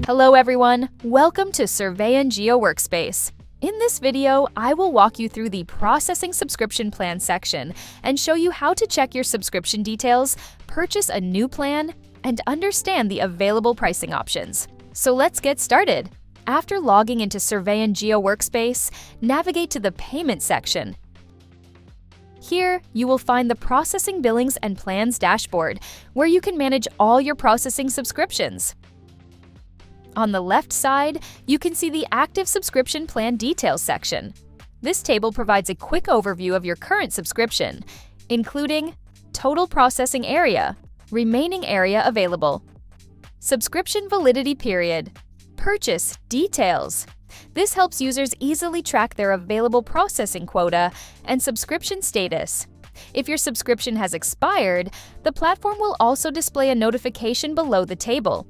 Hello everyone, welcome to Surveyaan GeoWorkspace. In this video, I will walk you through the Processing Subscription Plan section and show you how to check your subscription details, purchase a new plan, and understand the available pricing options. So let's get started. After logging into Surveyaan GeoWorkspace, navigate to the Payment section. Here, you will find the Processing Billings and Plans dashboard, where you can manage all your processing subscriptions. On the left side, you can see the Active Subscription Plan Details section. This table provides a quick overview of your current subscription, including total processing area, remaining area available, subscription validity period, purchase details. This helps users easily track their available processing quota and subscription status. If your subscription has expired, the platform will also display a notification below the table.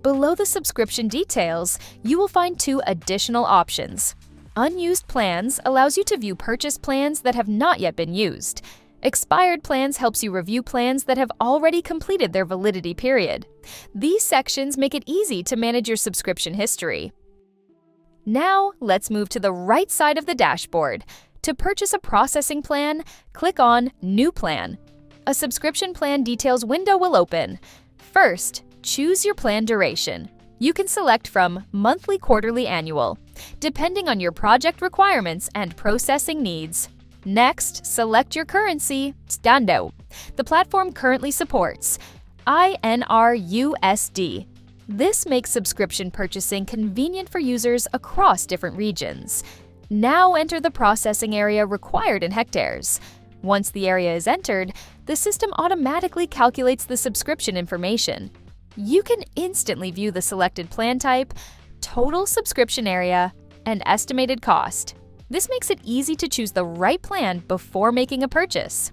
Below the subscription details, you will find two additional options. Unused plans allows you to view purchase plans that have not yet been used. Expired plans helps you review plans that have already completed their validity period. These sections make it easy to manage your subscription history. Now, let's move to the right side of the dashboard. To purchase a processing plan, click on New Plan. A subscription plan details window will open. First, choose your plan duration. You can select from monthly, quarterly, annual, depending on your project requirements and processing needs. Next, select your currency, Stando. The platform currently supports INR USD. This makes subscription purchasing convenient for users across different regions. Now enter the processing area required in hectares. Once the area is entered, the system automatically calculates the subscription information. You can instantly view the selected plan type, total subscription area, and estimated cost. This makes it easy to choose the right plan before making a purchase.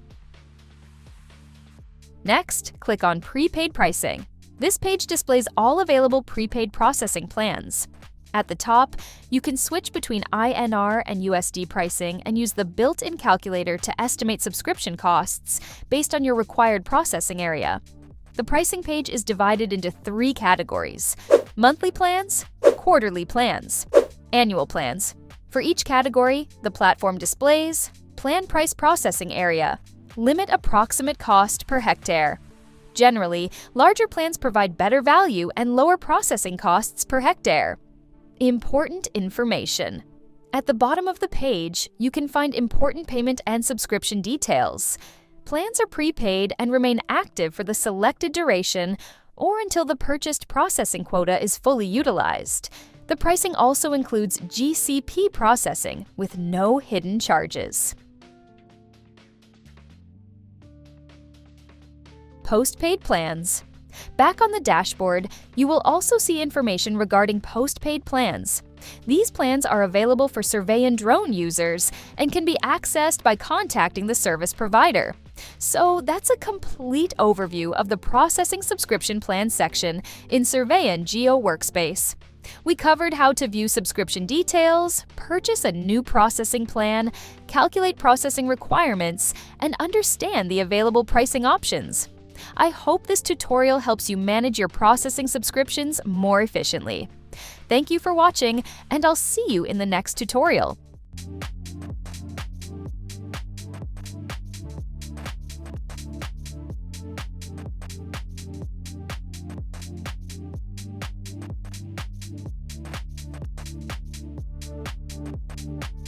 Next, click on Prepaid Pricing. This page displays all available prepaid processing plans. At the top, you can switch between INR and USD pricing and use the built-in calculator to estimate subscription costs based on your required processing area. The pricing page is divided into three categories: monthly plans, quarterly plans, annual plans. For each category, the platform displays plan price processing area, limit approximate cost per hectare. Generally, larger plans provide better value and lower processing costs per hectare. Important information. At the bottom of the page, you can find important payment and subscription details. Plans are prepaid and remain active for the selected duration or until the purchased processing quota is fully utilized. The pricing also includes GCP processing with no hidden charges. Postpaid plans. Back on the dashboard, you will also see information regarding postpaid plans. These plans are available for Surveyaan drone users and can be accessed by contacting the service provider. So that's a complete overview of the Processing Subscription Plan section in Surveyaan GeoWorkspace. We covered how to view subscription details, purchase a new processing plan, calculate processing requirements, and understand the available pricing options. I hope this tutorial helps you manage your processing subscriptions more efficiently. Thank you for watching, and I'll see you in the next tutorial.